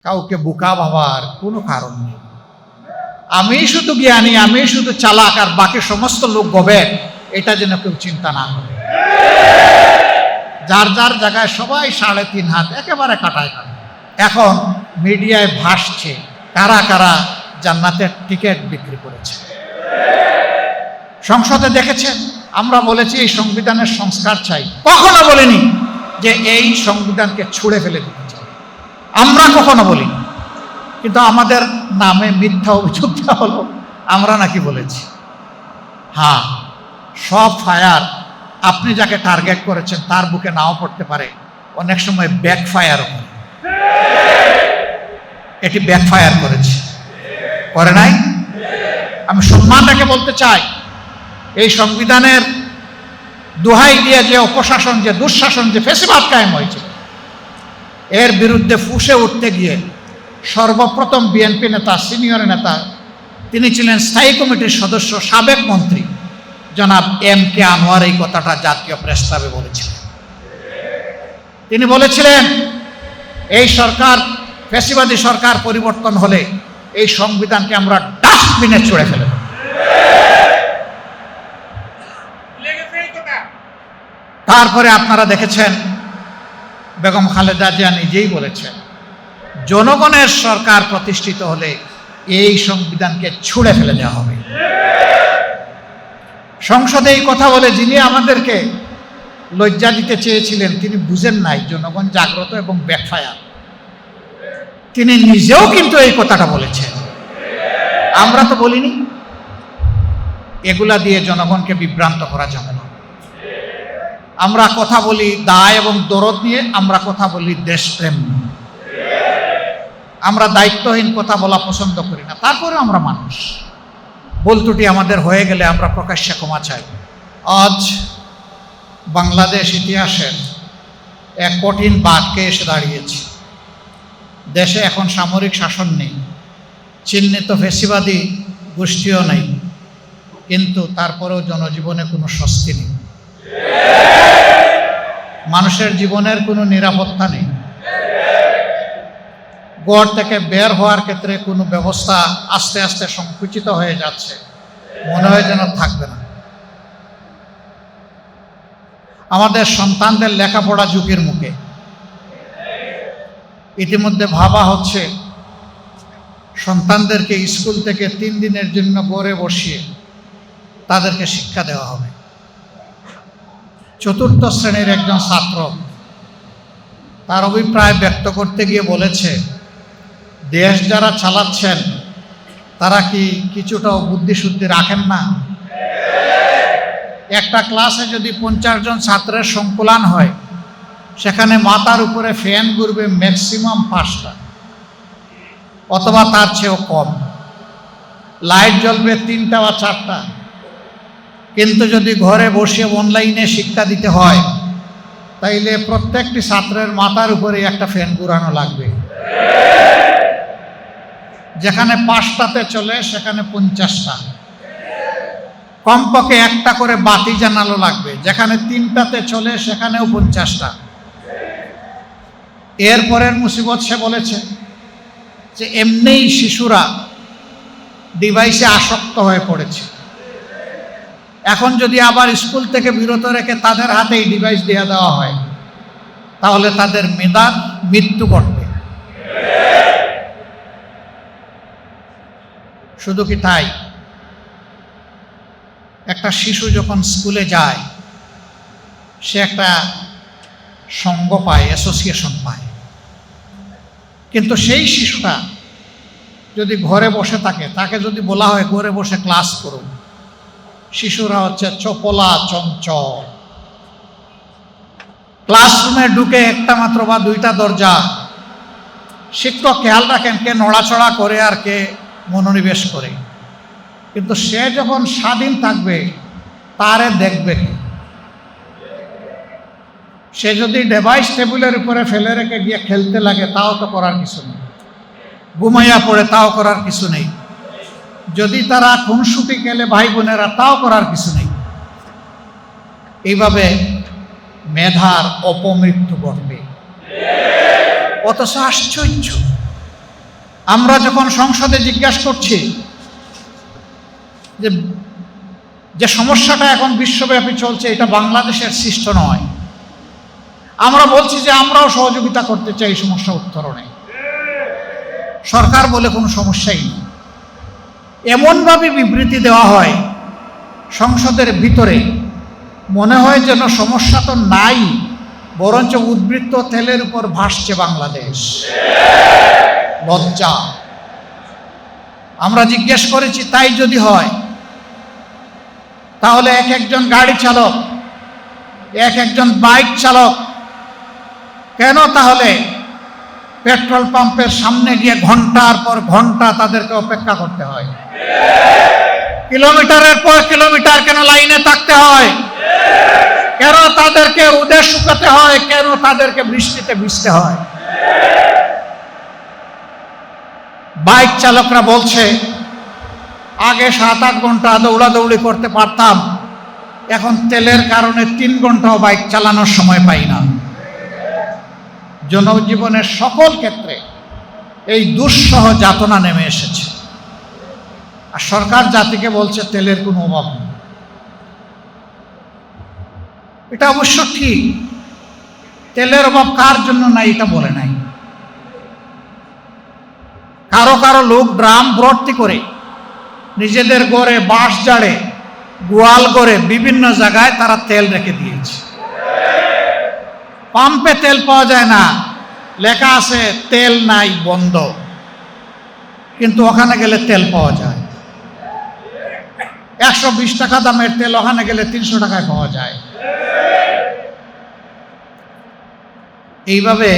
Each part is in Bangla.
কাউকে বোকা ভাবার কোনো কারণ নেই। আমি শুধু জ্ঞানী, আমি শুধু চালাক, আর বাকি সমস্ত লোক গবেট, এটা যেন কেউ চিন্তা না করে। যার যার জায়গায় সবাই 3.5 হাত একেবারে কাটায় কাটায়। এখন মিডিয়ায় ভাসছে কারা কারা জান্নাতের টিকিট বিক্রি করেছে। সংসদে দেখেছেন, আমরা বলেছি এই সংবিধানের সংস্কার চাই, কখনো বলিনি যে এই সংবিধানকে ছুঁড়ে ফেলে দিতে চাই, আমরা কখনো বলিনি। কিন্তু আমাদের নামে মিথ্যা অভিযোগ দেওয়া হলো আমরা নাকি বলেছি। হ্যাঁ, সব ফায়ার আপনি যাকে টার্গেট করেছেন তার বুকে নাও পড়তে পারে, অনেক সময় ব্যাকফায়ারও করে। এটি ব্যাকফায়ার করেছে, করে নাই? আমি সম্মান রেখে বলতে চাই, এই সংবিধানের দোহাই দিয়ে যে অপশাসন, যে দুঃশাসন, যে ফেসিবাদ কায়েম হয়েছে, এর বিরুদ্ধে ফুঁসে উঠতে গিয়ে সর্বপ্রথম বিএনপি নেতা, সিনিয়র নেতা, তিনি ছিলেন স্থায়ী কমিটির সদস্য, সাবেক মন্ত্রী জনাব MK আনোয়ার এই কথাটা জাতীয় প্রেস ক্লাবে বলেছিলেন। তিনি বলেছিলেন এই সরকার, ফ্যাসিবাদী সরকার পরিবর্তন হলে এই সংবিধানকে আমরা ডাস্টবিনে ছুঁড়ে ফেলে দেব। তারপরে আপনারা দেখেছেন বেগম খালেদা জিয়া নিজেই বলেছেন জনগণের সরকার প্রতিষ্ঠিত হলে এই সংবিধানকে ছুঁড়ে ফেলে দেওয়া হবে। সংসদে এই কথা বলে যিনি আমাদেরকে লজ্জা দিতে চেয়েছিলেন, তিনি বুঝেন নাই জনগণ জাগ্রত এবং ব্যাকফায়ার। তিনি নিজেও কিন্তু এই কথাটা বলেছেন, আমরা তো বলিনি। এগুলা দিয়ে জনগণকে বিভ্রান্ত করা যাবে না। আমরা কথা বলি দায় এবং দরদ নিয়ে, আমরা কথা বলি দেশপ্রেম নিয়ে। আমরা দায়িত্বহীন কথা বলা পছন্দ করি না, তারপরে আমরা মানুষ। ভুল ত্রুটি আমাদের হয়ে গেলে আমরা প্রকাশ্যে ক্ষমা চাই। আজ বাংলাদেশ ইতিহাসের এক কঠিন বাঁধকে এসে দাঁড়িয়েছে। দেশে এখন সামরিক শাসন নেই, চিহ্নিত ফ্যাসিবাদী গোষ্ঠীও নেই, কিন্তু তারপরেও জনজীবনে কোনো স্বস্তি নেই, মানুষের জীবনের কোনো নিরাপত্তা নেই। ঘর থেকে বের হওয়ার ক্ষেত্রে কোনো ব্যবস্থা আস্তে আস্তে সংকুচিত হয়ে যাচ্ছে, মনে হয় যেন থাকবে না। আমাদের সন্তানদের লেখাপড়া ঝুঁকির মুখে। ইতিমধ্যে ভাবা হচ্ছে সন্তানদেরকে স্কুল থেকে 3 দিনের জন্য ঘরে বসিয়ে তাদেরকে শিক্ষা দেওয়া হবে। 4th শ্রেণীর একজন ছাত্র তার অভিপ্রায় ব্যক্ত করতে গিয়ে বলেছে, দেশ যারা চালাচ্ছেন তারা কি কিছুটাও বুদ্ধিশুদ্ধি রাখেন না? একটা ক্লাসে যদি 50 জন ছাত্রের সংকুলান হয়, সেখানে মাথার উপরে ফ্যান ঘুরবে ম্যাক্সিমাম 5টা অথবা তার চেয়েও কম, লাইট জ্বলবে 3টা বা 4টা। কিন্তু যদি ঘরে বসে অনলাইনে শিক্ষা দিতে হয়, তাইলে প্রত্যেকটি ছাত্রের মাথার উপরে একটা ফ্যান ঘুরানো লাগবে। যেখানে 5টাতে চলে সেখানে 50টা, কমপক্ষে একটা করে বাতি জানালো লাগবে। যেখানে 3টাতে চলে সেখানেও 50টা। এরপরের মুসিবত সে বলেছে যে এমনিই শিশুরা ডিভাইসে আসক্ত হয়ে পড়েছে, এখন যদি আবার স্কুল থেকে বিরত রেখে তাদের হাতে এই ডিভাইস দিয়ে দেওয়া হয়, তাহলে তাদের মেধার মৃত্যু ঘটবে। শুধু কি তাই, একটা শিশু যখন স্কুলে যায় সে একটা সঙ্গ পায়, অ্যাসোসিয়েশন পায়। কিন্তু সেই শিশুটা যদি ঘরে বসে থাকে, তাকে যদি বলা হয় ঘরে বসে ক্লাস করুন, শিশুরা হচ্ছে চপলা চঞ্চল। ক্লাসরুমে ঢুকে একটা মাত্র বা 2টা দরজা, শিক্ষক খেয়াল রাখেন কে নড়াচড়া করে আর কে মনোনিবেশ করে। কিন্তু সে যখন স্বাধীন থাকবে তারে দেখবে কে? সে যদি ডিভাইস টেবিলের উপরে ফেলে রেখে গিয়ে খেলতে লাগে, তাও তো করার কিছু নেই। ঘুমাইয়া পড়ে, তাও করার কিছু নেই। যদি তারা খুনসুটি খেলে ভাই বোনেরা, তাও করার কিছু নেই। এইভাবে মেধার অপমৃত্যু ঘটবে। অথচ আশ্চর্য, আমরা যখন সংসদে জিজ্ঞাসা করছি যে সমস্যাটা এখন বিশ্বব্যাপী চলছে, এটা বাংলাদেশের সৃষ্ট নয়, আমরা বলছি যে আমরাও সহযোগিতা করতে চাই সমস্যা উত্তরণে। সরকার বলে কোনো সমস্যাই নেই। এমনভাবে বিবৃতি দেওয়া হয় সংসদের ভিতরে, মনে হয় যেন সমস্যা তো নাই, বরঞ্চ উদ্বৃত্ত তেলের উপর ভাসছে বাংলাদেশ। লজ্জা। আমরা জিজ্ঞেস করেছি, তাই যদি হয় তাহলে এক একজন গাড়ি চালক, এক একজন বাইক চালক কেন তাহলে পেট্রোল পাম্পের সামনে গিয়ে ঘন্টার পর ঘন্টা তাদেরকে অপেক্ষা করতে হয়? কিলোমিটারের পর কিলোমিটার কেন লাইনে থাকতে হয়? কেন তাদেরকে রোদে শুকাতে হয়? কেন তাদেরকে বৃষ্টিতে ভিজতে হয়? বাইক চালকরা বলছে, আগে 7-8 ঘন্টা দৌড়াদৌড়ি করতে পারতাম, এখন তেলের কারণে 3 ঘন্টাও বাইক চালানোর সময় পাই না। জনজীবনের সকল ক্ষেত্রে এই দুঃসহ যাতনা নেমে এসেছে। আর সরকার জাতিকে বলছে তেলের কোনো অভাব নেই। এটা অবশ্য ঠিক, তেলের অভাব কার জন্য নাই এটা বলে নাই। কারো কারো লোক ড্রাম ভর্তি করে নিজেদের ঘরে, বাঁশ জাড়ে, গোয়াল করে বিভিন্ন জায়গায় তারা তেল রেখে দিয়েছে। পাম্পে তেল পাওয়া যায় না, লেখা আছে তেল নাই, বন্ধ, কিন্তু ওখানে গেলে তেল পাওয়া যায়। 120 টাকা দামের তেল ওখানে গেলে 300 টাকায় পাওয়া যায়। এইভাবে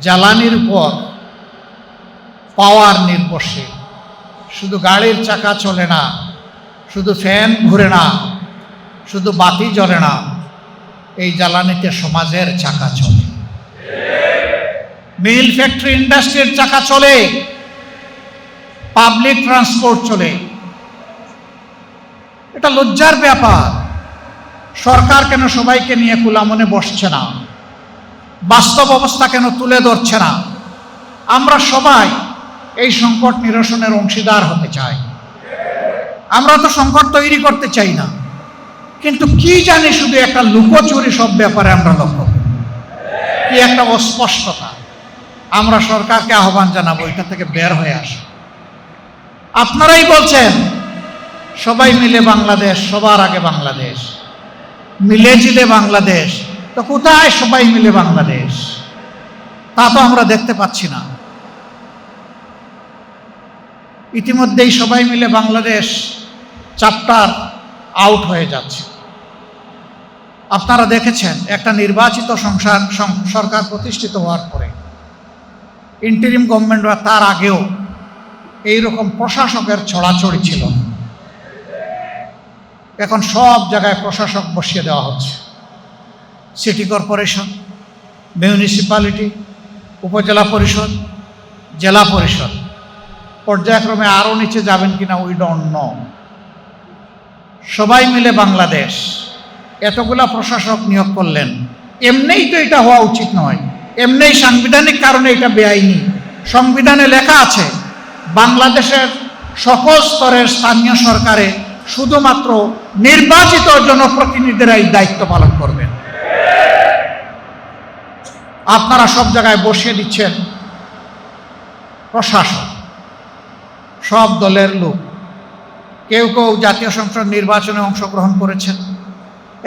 জ্বালানির উপর পাওয়ার নির্ভরশীল। শুধু গাড়ির চাকা চলে না, শুধু ফ্যান ঘুরে না, শুধু বাতি জ্বলে না, এই জ্বালানিতে সমাজের চাকা চলে, মিল, ফ্যাক্টরি, ইন্ডাস্ট্রির চাকা চলে, পাবলিক ট্রান্সপোর্ট চলে। এটা লজ্জার ব্যাপার। সরকার কেন সবাইকে নিয়ে কুলামনে বসছে না? বাস্তব অবস্থা কেন তুলে ধরছে না? আমরা সবাই এই সংকট নিরসনের অংশীদার হতে চাই। আমরা তো সংকট তৈরি করতে চাই না, কিন্তু কি জানি শুধু একটা লুকোচুরি সব ব্যাপারে আমরা লক্ষ্য করি, কি একটা অস্পষ্টতা। আমরা সরকারকে আহ্বান জানাবো, এটা থেকে বের হয়ে আসো। আপনারাই বলছেন সবাই মিলে বাংলাদেশ, সবার আগে বাংলাদেশ, মিলে জিলে বাংলাদেশ। তো কোথায় সবাই মিলে বাংলাদেশ? তা তো আমরা দেখতে পাচ্ছি না। ইতিমধ্যেই সবাই মিলে বাংলাদেশ চ্যাপ্টার আউট হয়ে যাচ্ছে। আপনারা দেখেছেন একটা নির্বাচিত সরকার প্রতিষ্ঠিত হওয়ার পরে, ইন্টারিম গভর্নমেন্ট বা তার আগেও এইরকম প্রশাসকের ছড়াছড়ি ছিল। এখন সব জায়গায় প্রশাসক বসিয়ে দেওয়া হচ্ছে। সিটি কর্পোরেশন, মিউনিসিপ্যালিটি, উপজেলা পরিষদ, জেলা পরিষদ, পর্যায়ক্রমে আরও নিচে যাবেন কিনা উই ডোন্ট নো। সবাই মিলে বাংলাদেশ এতগুলা প্রশাসক নিয়োগ করলেন। এমনিই তো এটা হওয়া উচিত নয়, এমনিই সাংবিধানিক কারণে এটা বেআইনি। সংবিধানে লেখা আছে বাংলাদেশের সকল স্তরের স্থানীয় সরকারে শুধুমাত্র নির্বাচিত জনপ্রতিনিধিরাই দায়িত্ব পালন করবেন। আপনারা সব জায়গায় বসিয়ে দিচ্ছেন প্রশাসন, সব দলের লোক। কেউ কেউ জাতীয় সংসদ নির্বাচনে অংশগ্রহণ করেছেন,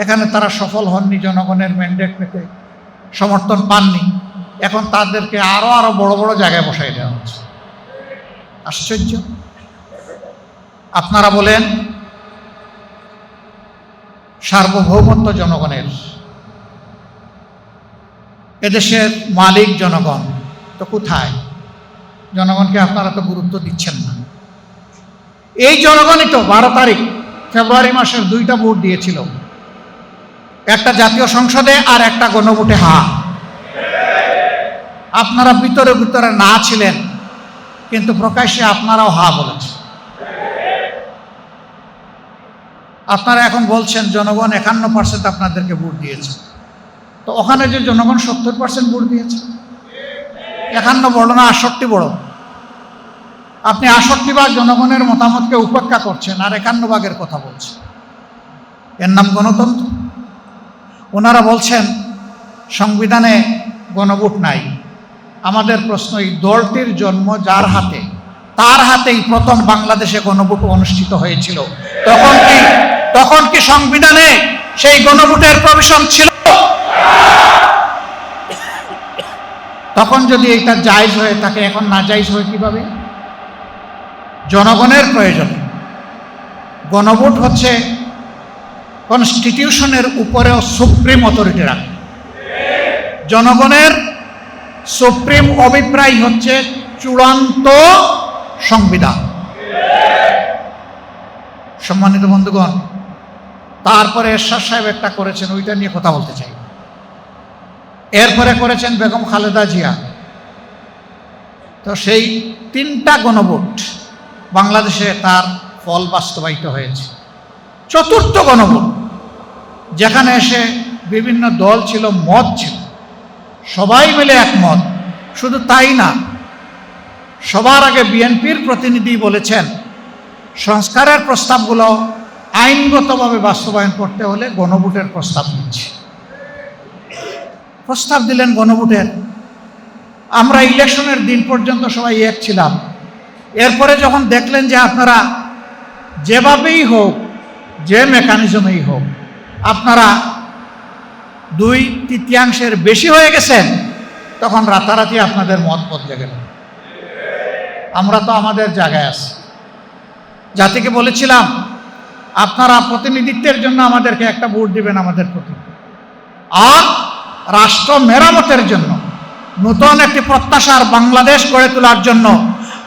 এখানে তারা সফল হননি, জনগণের ম্যান্ডেট পেতে সমর্থন পাননি। এখন তাদেরকে আরো বড় বড় জায়গায় বসাই দেওয়া হচ্ছে। আশ্চর্য। আপনারা বলেন সার্বভৌমত্ব জনগণের, এদেশের মালিক জনগণ, তো কোথায়? জনগণকে আপনারা তো গুরুত্ব দিচ্ছেন না। এই জনগণই তো 12 তারিখ ফেব্রুয়ারি মাসের 2টা ভোট দিয়েছিল, একটা জাতীয় সংসদে আর একটা গণভোটে হা। আপনারা ভিতরে ভিতরে না ছিলেন, কিন্তু প্রকাশ্যে আপনারাও হা বলেছেন। আপনারা এখন বলছেন জনগণ 51% আপনাদেরকে ভোট দিয়েছে। তো ওখানে যে জনগণ 70% ভোট দিয়েছে, 51 বড় না 68 বড়? আপনি 68 ভাগ জনগণের মতামতকে উপেক্ষা করছেন আর 51 ভাগের কথা বলছেন। এর নাম গণতন্ত্র? ওনারা বলছেন সংবিধানে গণভোট নাই। আমাদের প্রশ্ন, এই দলটির জন্ম যার হাতে, তার হাতেই প্রথম বাংলাদেশে গণভোট অনুষ্ঠিত হয়েছিল। তখন কি সংবিধানে সেই গণভোটের প্রভিশন ছিল? তখন যদি এটা জায়েজ হয়ে থাকে, এখন না জায়েজ হয় কিভাবে? জনগণের প্রয়োজনে গণভোট হচ্ছে কনস্টিটিউশনের উপরেও সুপ্রিম অথরিটি রাখে। জনগণের সুপ্রিম অভিপ্রায় হচ্ছে চূড়ান্ত সংবিধান। সম্মানিত বন্ধুগণ, তারপরে এরশাদ সাহেব একটা করেছেন, ওইটা নিয়ে কথা বলতে চাই। এরপরে করেছেন বেগম খালেদা জিয়া। তো সেই 3টা গণভোট বাংলাদেশে তার ফল বাস্তবায়িত হয়েছে। 4র্থ গণভোট, যেখানে এসে বিভিন্ন দল ছিল, মত ছিল, সবাই মিলে একমত। শুধু তাই না, সবার আগে বিএনপির প্রতিনিধি বলেছেন সংস্কারের প্রস্তাবগুলো আইনগতভাবে বাস্তবায়ন করতে হলে গণভোটের প্রস্তাব দিচ্ছে। প্রস্তাব দিলেন গণভোটের। আমরা ইলেকশনের দিন পর্যন্ত সবাই এক ছিলাম। এরপরে যখন দেখলেন যে আপনারা যেভাবেই হোক, যে মেকানিজমেই হোক, আপনারা 2/3 বেশি হয়ে গেছেন, তখন রাতারাতি আপনাদের মত বদলে গেল। আমরা তো আমাদের জায়গায় আছি। জাতিকে বলেছিলাম আপনারা প্রতিনিধিত্বের জন্য আমাদেরকে একটা ভোট দিবেন আমাদের প্রতি, আর রাষ্ট্র মেরামতের জন্য, নতুন একটি প্রত্যাশার বাংলাদেশ গড়ে তোলার জন্য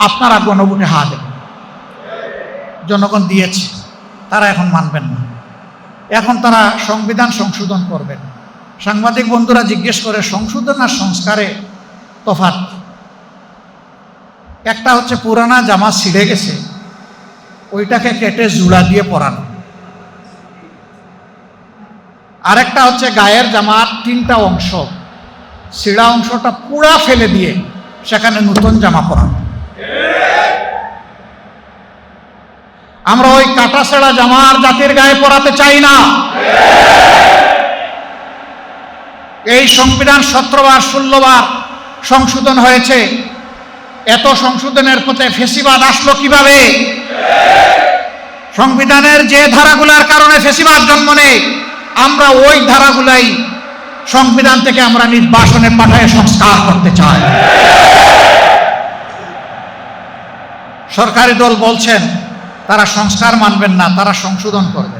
আপনারা গণভোটে হা দেবেন। জনগণ দিয়েছে, তারা এখন মানবেন না। এখন তারা সংবিধান সংশোধন করবেন। সাংবাদিক বন্ধুরা জিজ্ঞেস করে সংশোধন আর সংস্কারে তফাৎ। একটা হচ্ছে পুরানা জামা ছিঁড়ে গেছে, ওইটাকে কেটে জোড়া দিয়ে পরানো। আরেকটা হচ্ছে গায়ের জামার 3টা অংশ, ছিঁড়া অংশটা পুরা ফেলে দিয়ে সেখানে নতুন জামা পরানো। আমরা ওই কাটা ছেঁড়া জামা আর জাতির গায়ে পরাতে চাই না। এই সংবিধান 17 বার 16 বার সংশোধন হয়েছে। এত সংশোধনের পথে ফেসিবাদ আসলো কিভাবে? সংবিধানের যে ধারাগুলোর কারণে ফেসিবাদ জন্ম নেয়, আমরা ওই ধারাগুলাই সংবিধান থেকে আমরা নির্বাসনে পাঠায় সংস্কার করতে চাই। সরকারি দল বলছেন তারা সংস্কার মানবেন না, তারা সংশোধন করবে।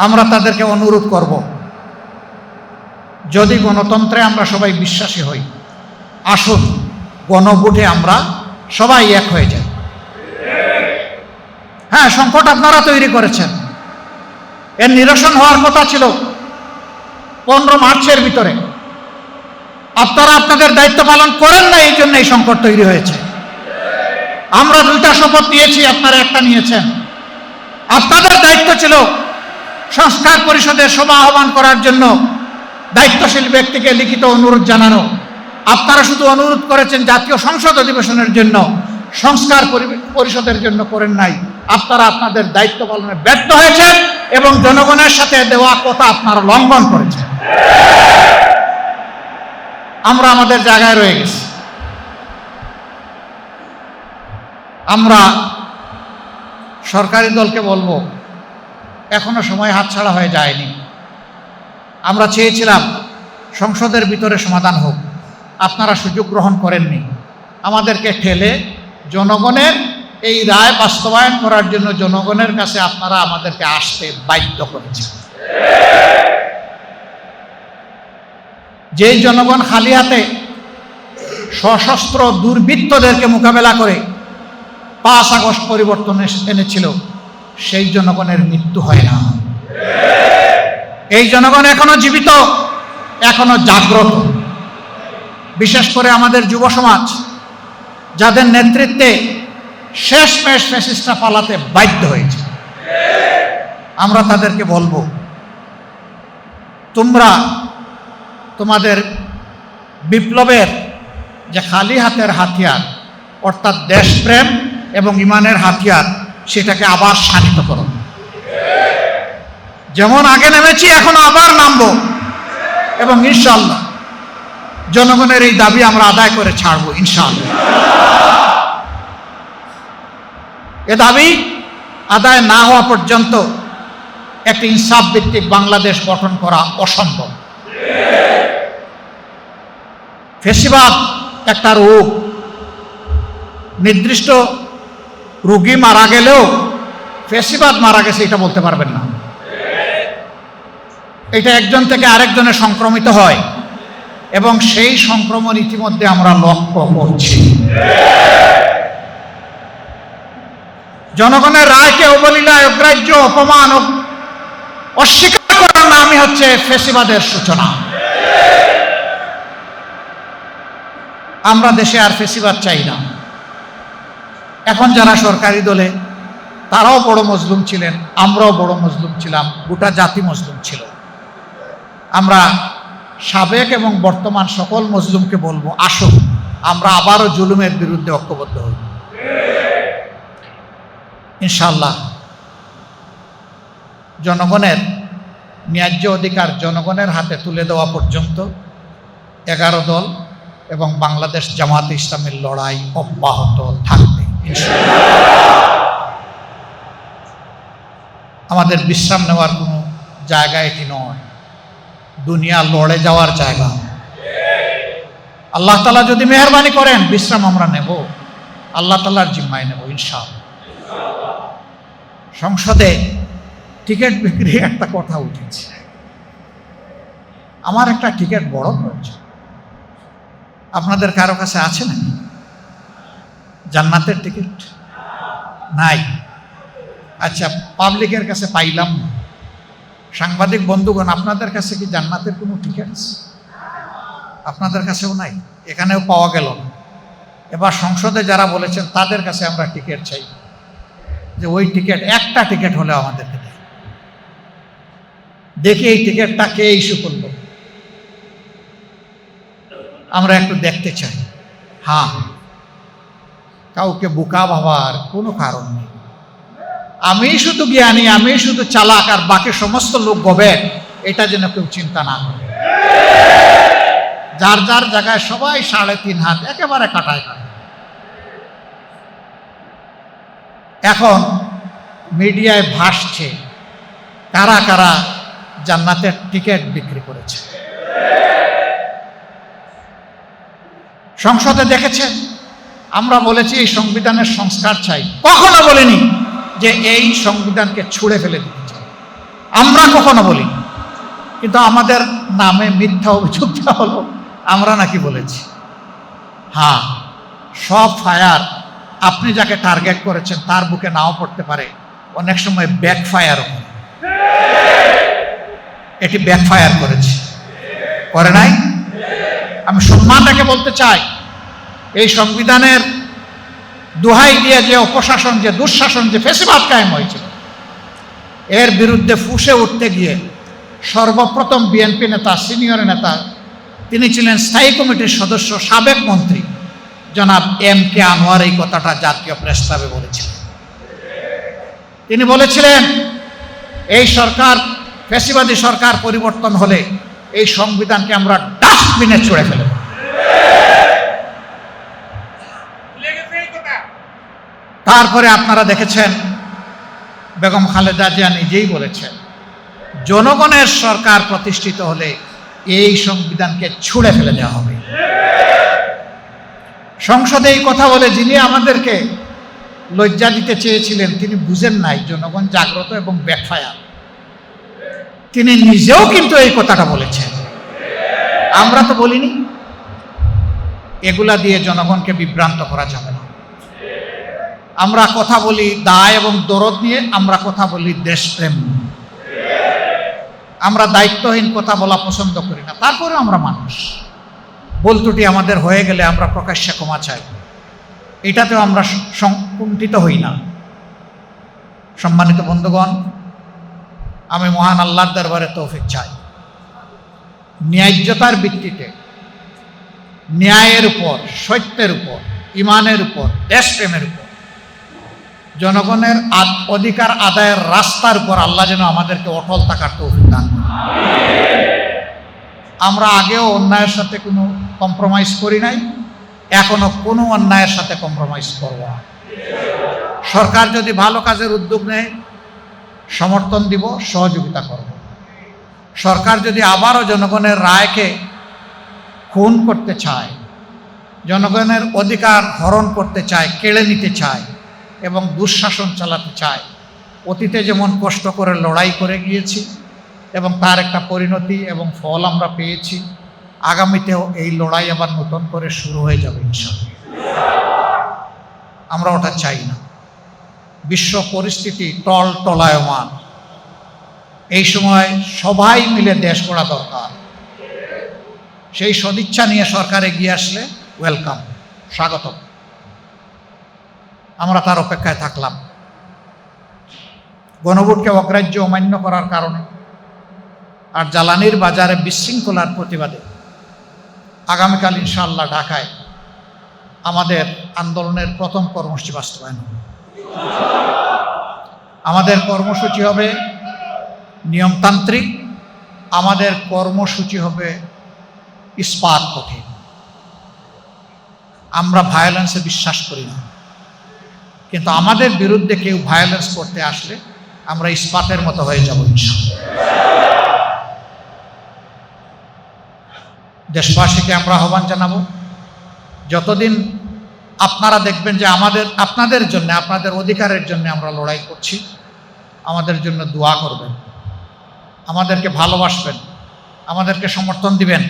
আমরা তাদেরকে অনুরোধ করব, যদি গণতন্ত্রে আমরা সবাই বিশ্বাসী হই, আসুন গণভোটে আমরা সবাই এক হয়ে যাই। হ্যাঁ, সংকট আপনারা তৈরি করেছেন, এর নিরসন হওয়ার কথা ছিল 15 মার্চের ভিতরে। আপনারা আপনাদের দায়িত্ব পালন করেন না, এই জন্য এই সংকট তৈরি হয়েছে। আমরা 2টা শপথ নিয়েছি, আপনারা একটা নিয়েছেন। আপনাদের দায়িত্ব ছিল সংস্কার পরিষদের সভা আহ্বান করার জন্য দায়িত্বশীল ব্যক্তিকে লিখিত অনুরোধ জানানো। আপনারা শুধু অনুরোধ করেছেন জাতীয় সংসদ অধিবেশনের জন্য, সংস্কার পরিষদের জন্য করেন নাই। আপনারা আপনাদের দায়িত্ব পালনে ব্যর্থ হয়েছেন এবং জনগণের সাথে দেওয়া কথা আপনারা লঙ্ঘন করেছেন। আমরা আমাদের জায়গায় রয়ে গেছি। আমরা সরকারি দলকে বলবো, এখনো সময় হাতছাড়া হয়ে যায়নি। আমরা চেয়েছিলাম সংসদের ভিতরে সমাধান হোক, আপনারা সুযোগ গ্রহণ করেননি। আমাদেরকে ঠেলে জনগণের এই রায় বাস্তবায়ন করার জন্য জনগণের কাছে আপনারা আমাদেরকে আসতে বাধ্য করেছেন। যেই জনগণ খালি হাতে সশস্ত্র দুর্বৃত্তদেরকে মোকাবেলা করে 5 আগস্ট পরিবর্তন এনেছিল, সেই জনগণের মৃত্যু হয় না। এই জনগণ এখনো জীবিত, এখনো জাগ্রত। বিশেষ করে আমাদের যুব সমাজ, যাদের নেতৃত্বে শেষমেশ ফ্যাসিস্টরা পালাতে বাধ্য হয়েছে, আমরা তাদেরকে বলবো, তোমরা তোমাদের বিপ্লবের যে খালি হাতের হাতিয়ার, অর্থাৎ দেশপ্রেম এবং ইমানের হাতিয়ার, সেটাকে আবার শানিত করো। যেমন আগে নেমেছি এখন আবার নামবো, এবং ইনশাআল্লাহ জনগণের এই দাবি আমরা আদায় করে ছাড়বো ইনশাআল্লাহ। এ দাবি আদায় না হওয়া পর্যন্ত একটি ইনসাফ ভিত্তিক বাংলাদেশ গঠন করা অসম্ভব। ফ্যাসিবাদ একটা রোগ, নির্দিষ্ট রোগী মারা গেলেও ফ্যাসিবাদ মারা গেছে এটা বলতে পারবেন না। এটা একজন থেকে আরেকজনে সংক্রমিত হয়, এবং সেই সংক্রমণ ইতিমধ্যে আমরা লক্ষ্য করছি। জনগণের রায়কে অবলীলায় অগ্রাহ্য, অপমান, অস্বীকার করার নামই হচ্ছে ফ্যাসিবাদের সূচনা। আমরা দেশে আর ফ্যাসিবাদ চাই না। এখন যারা সরকারি দলে, তারাও বড় মজলুম ছিলেন, আমরাও বড় মজলুম ছিলাম, গোটা জাতি মজলুম ছিল। আমরা সাবেক এবং বর্তমান সকল মজলুমকে বলবো, আসুন আমরা আবারও জুলুমের বিরুদ্ধে ঐক্যবদ্ধ হই ইনশাআল্লাহ। জনগণের ন্যায্য অধিকার জনগণের হাতে তুলে দেওয়া পর্যন্ত 11 দল এবং বাংলাদেশ জামাতে ইসলামের লড়াই অব্যাহত থাকবে ইনশাআল্লাহ। আমাদের বিশ্রাম নেওয়ার কোনো জায়গা এটি নয়, দুনিয়া লড়ে যাওয়ার জায়গা। আল্লাহ তাআলা যদি মেহেরবানি করেন বিশ্রাম আমরা নেব, আল্লাহ তাআলার জিম্মায় নেব ইনশাআল্লাহ। সংসদে টিকিট বিক্রি একটা কথা উঠেছে। আমার একটা টিকিট বড় প্রয়োজন। আপনাদের কারো কাছে আছে নাকি জান্নাতের টিকিট? নাই। আচ্ছা, পাবলিকের কাছে পাইলাম না। সাংবাদিক বন্ধুগণ, আপনাদের কাছে কি জান্নাতের কোনো টিকিট আছে? আপনাদের কাছেও নাই, এখানেও পাওয়া গেল না। এবার সংসদে যারা বলেছেন তাদের কাছে আমরা টিকিট চাই, যে ওই টিকিট, একটা টিকিট হলে আমাদেরকে দেয়। দেখি এই টিকিটটা কে ইস্যু করলো, আমরা একটু দেখতে চাই। হ্যাঁ, কাউকে বোকা ভাবার কোনো কারণ নেই। আমি শুধু জ্ঞানী, আমি শুধু চালাক, আর বাকি সমস্ত লোক গবেট, এটা যেন কেউ চিন্তা না করে। যার যার জায়গায় সবাই 3.5 হাত একেবারে কাটায় কাটায়। এখন মিডিয়ায় ভাসছে কারা কারা জান্নাতের টিকিট বিক্রি করেছে। সংসদে দেখেছেন, আমরা বলেছি এই সংবিধানের সংস্কার চাই, কখনো বলিনি যে এই সংবিধানকে ছুঁড়ে ফেলে দিতে চাই, আমরা কখনো বলিনি। কিন্তু আমাদের নামে মিথ্যা অভিযোগ দেওয়া হলো আমরা নাকি বলেছি। হ্যাঁ, সব ফায়ার আপনি যাকে টার্গেট করেছেন তার বুকে নাও পড়তে পারে, অনেক সময় ব্যাকফায়ারও করে। এটি ব্যাকফায়ার করেছে, করে নাই? আমি সম্মানটাকে বলতে চাই, এই সংবিধানের দোহাই দিয়ে যে অপশাসন, যে দুঃশাসন, যে ফ্যাসিবাদ কায়েম হয়েছিল, এর বিরুদ্ধে ফুঁসে উঠতে গিয়ে সর্বপ্রথম বিএনপি নেতা, সিনিয়র নেতা, তিনি ছিলেন স্থায়ী কমিটির সদস্য, সাবেক মন্ত্রী জনাব M.K. আনোয়ার এই কথাটা জাতীয় প্রেস ক্লাবে বলেছিলেন। তিনি বলেছিলেন, এই সরকার, ফ্যাসিবাদী সরকার পরিবর্তন হলে এই সংবিধানকে আমরা ডাস্টবিনে ছুঁড়ে ফেলব। তারপরে আপনারা দেখেছেন বেগম খালেদা জিয়া নিজেই বলেছেন, জনগণের সরকার প্রতিষ্ঠিত হলে এই সংবিধানকে ছুঁড়ে ফেলে দেওয়া হবে। সংসদে এই কথা বলে যিনি আমাদেরকে লজ্জা দিতে চেয়েছিলেন, তিনি বুঝেন নাই জনগণ জাগ্রত এবং ব্যাকফায়ার। তিনি নিজেও কিন্তু এই কথাটা বলেছেন, আমরা তো বলিনি। এগুলা দিয়ে জনগণকে বিভ্রান্ত করা যাবে না। আমরা কথা বলি দায় এবং দরদ নিয়ে, আমরা কথা বলি দেশপ্রেম। আমরা দায়িত্বহীন কথা বলা পছন্দ করি না, তারপরেও আমরা মানুষ। ভুল ত্রুটি আমাদের হয়ে গেলে আমরা প্রকাশ্যে ক্ষমা চাই, এটাতেও আমরা কুণ্ঠিত হই না। সম্মানিত বন্ধুগণ, আমি মহান আল্লাহর দরবারে তৌফিক চাই, ন্যায্যতার ভিত্তিতে, ন্যায়ের উপর, সত্যের উপর ইমানের উপর, দেশপ্রেমের উপর, জনগণের অধিকার আদায়ের রাস্তার উপর আল্লাহ যেন আমাদেরকে অটল থাকার তৌফিক দান করেন। আমরা আগেও অন্যায়ের সাথে কোনো কম্প্রোমাইজ করি নাই, এখনো কোনো অন্যায়ের সাথে কম্প্রোমাইজ করব না। সরকার যদি ভালো কাজের উদ্যোগ নেয় সমর্থন দিব, সহযোগিতা করব। সরকার যদি আবারও জনগণের রায়কে খুন করতে চায়, জনগণের অধিকার হরণ করতে চায়, কেড়ে নিতে চায় এবং দুঃশাসন চালাতে চায়, অতীতে যেমন কষ্ট করে লড়াই করে গিয়েছি এবং তার একটা পরিণতি এবং ফল আমরা পেয়েছি, আগামীতেও এই লড়াই আবার নতুন করে শুরু হয়ে যাবে ইনশাআল্লাহ। আমরা ওটা চাই না। বিশ্ব পরিস্থিতি টলায়মান, এই সময় সবাই মিলে দেশ গড়া দরকার। সেই সদিচ্ছা নিয়ে সরকার এগিয়ে আসলে ওয়েলকাম, স্বাগত। আমরা তার অপেক্ষায় থাকলাম। গণভোটকে অগ্রাহ্য অমান্য করার কারণে আর জ্বালানির বাজারে বিশৃঙ্খলার প্রতিবাদে আগামীকাল ইনশাআল্লাহ ঢাকায় আমাদের আন্দোলনের প্রথম কর্মসূচি বাস্তবায়ন হবে। আমাদের কর্মসূচি হবে নিয়মতান্ত্রিক, আমাদের কর্মসূচি হবে ইস্পাত পথে। আমরা ভায়োলেন্সে বিশ্বাস করি না, কিন্তু আমাদের বিরুদ্ধে কেউ ভায়োলেন্স করতে আসলে আমরা ইস্পাতের মতো হয়ে যাব ইনশাআল্লাহ। দেশবাসীকে আমরা আহ্বান জানাবো, যতদিন আপনারা দেখবেন যে আপনাদের জন্য, আপনাদের অধিকারের জন্য আমরা লড়াই করছি, আমাদের জন্য দোয়া করবেন, আমাদেরকে ভালোবাসবেন, আমাদেরকে সমর্থন দিবেন।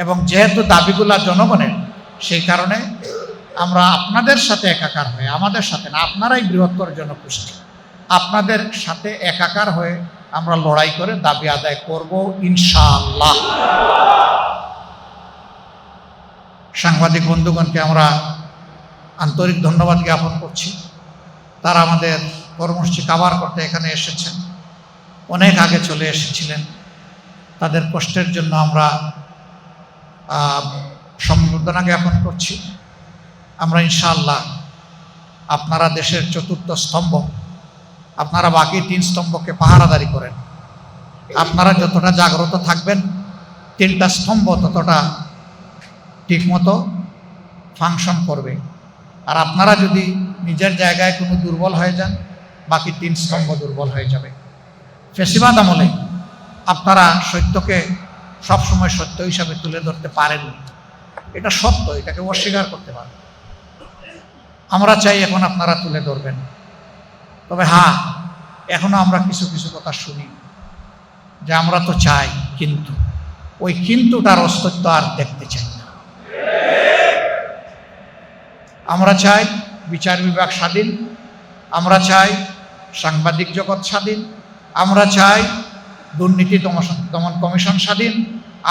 এবং যেহেতু দাবিগুলা জনগণের, সেই কারণে আমরা আপনাদের সাথে একাকার হয়ে, আমাদের সাথে না, আপনারাই বৃহত্তর জনগোষ্ঠী, আপনাদের সাথে একাকার হয়ে আমরা লড়াই করে দাবি আদায় করব ইনশাআল্লাহ। সাংবাদিক বন্ধুগণকে আমরা আন্তরিক ধন্যবাদ জ্ঞাপন করছি। তারা আমাদের কর্মসূচি কভার করতে এখানে এসেছেন, অনেক আগে চলে এসেছিলেন। তাদের কষ্টের জন্য আমরা সম্বর্ধনা জ্ঞাপন করছি। আমরা ইনশাআল্লাহ, আপনারা দেশের চতুর্থ স্তম্ভ, আপনারা বাকি 3 স্তম্ভকে পাহারাদারি করেন। আপনারা যতটা জাগ্রত থাকবেন, 3টা স্তম্ভ ততটা ঠিকমতো ফাংশন করবে। আর আপনারা যদি নিজের জায়গায় কোনো দুর্বল হয়ে যান, বাকি 3 স্তম্ভ দুর্বল হয়ে যাবে। ফ্যাসিবাদ আমলে আপনারা সত্যকে সবসময় সত্য হিসাবে তুলে ধরতে পারেননি, এটা সত্য, এটাকে অস্বীকার করতে পারেন। আমরা চাই এখন আপনারা তুলে ধরবেন। তবে হ্যাঁ, এখনো আমরা কিছু কিছু কথা শুনি যে আমরা তো চাই, কিন্তু ওই কিন্তুটার অস্তিত্ব আর দেখতে চাই না। আমরা চাই বিচার বিভাগ স্বাধীন, আমরা চাই সাংবাদিক জগৎ স্বাধীন, আমরা চাই দুর্নীতি দমন কমিশন স্বাধীন,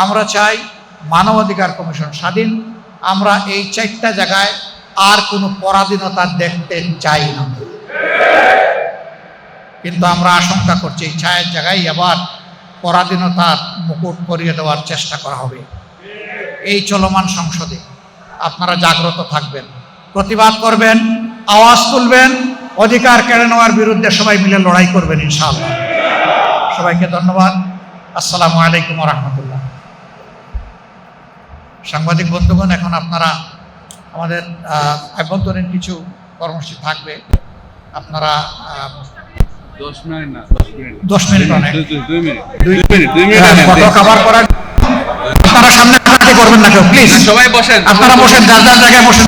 আমরা চাই মানবাধিকার কমিশন স্বাধীন। আমরা এই 4টা জায়গায় আর কোনো পরাধীনতা দেখতে চাই না। কিন্তু আমরা আশঙ্কা করছি এই 4 জায়গায় আবার পরাধীনতার মুকুট পরিয়ে দেওয়ার চেষ্টা করা হবে। এই চলমান সংসদে আপনারা জাগ্রত থাকবেন, প্রতিবাদ করবেন, আওয়াজ তুলবেন, অধিকার কেড়ে নেওয়ার বিরুদ্ধে সবাই মিলে লড়াই করবেন ইনশাআল্লাহ। সবাইকে ধন্যবাদ। আসসালামু আলাইকুম ওয়া রাহমাতুল্লাহ। সাংবাদিক বন্ধুগণ, এখন আপনারা আমাদের আভ্যন্তরীণ কিছু কর্মসূচি থাকবে, আপনারা 10 মিনিট না, 10 মিনিট অনেক, 2 মিনিট ফটো কভার করার। আপনারা সামনে করবেন না কেউ, প্লিজ সবাই বসেন, আপনারা বসেন, যার যার জায়গায় বসেন।